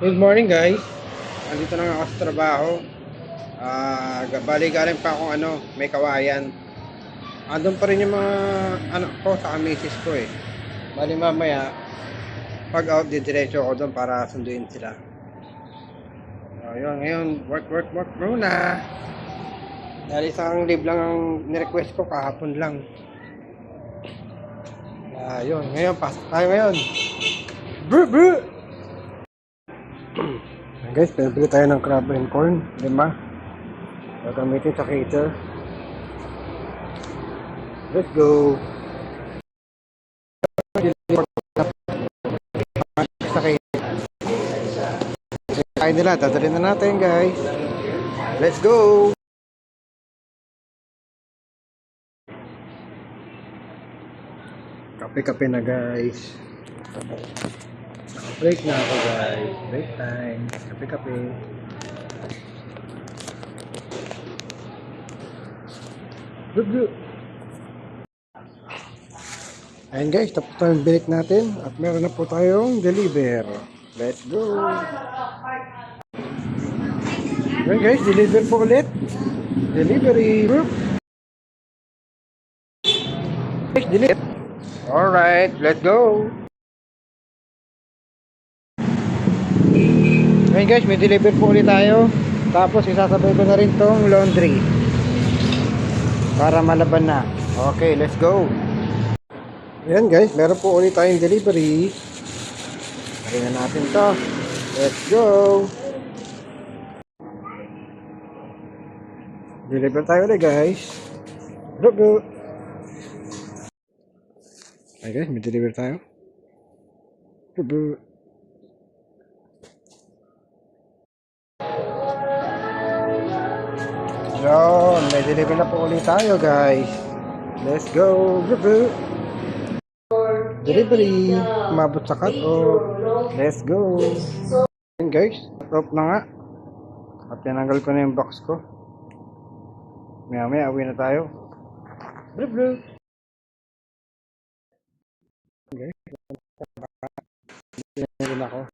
Good morning guys. Andito na nga ako sa trabaho. Bali galing pa akong may kawayan. Andun pa rin yung mga anak ko sa misis ko eh. Bali mamaya, pag out diretso ako doon para sunduin sila. Yun, ngayon, work muna. Dahil isang leave lang ang nirequest ko kahapon lang. Yun, ngayon, pasok tayo ngayon. Bru, bru! Guys, pinabili tayo ng crab and corn, 5. Gagamitin sa cater. Let's go. Sa cater. Kain nila, dadalhin na natin guys. Let's go. Kape-kape na guys. Break na ako guys. Break time. Kape-kape. Good. Ayan guys, tapos tayong break natin. At meron na po tayong deliver. Let's go. Ayan guys, deliver po ulit. Delivery group. Guys, deliver. Alright, let's go. Ayan guys, may deliver po ulit tayo. Tapos isasabay ko na rin tong laundry para malaban na. Okay, let's go. Ayan guys, meron po ulit tayong delivery. Try na natin to. Let's go. Deliver tayo ulit guys. Go. Ayan guys, may deliver tayo. Go. Yun, may deliver na po ulit tayo guys. Let's go. Delivery. Umabot sa cut-off. Let's go. Yun guys, cut-off na nga. At tinanggal ko na yung box ko. Maya-maya, uwi na tayo. Okay. Tinanggal ako.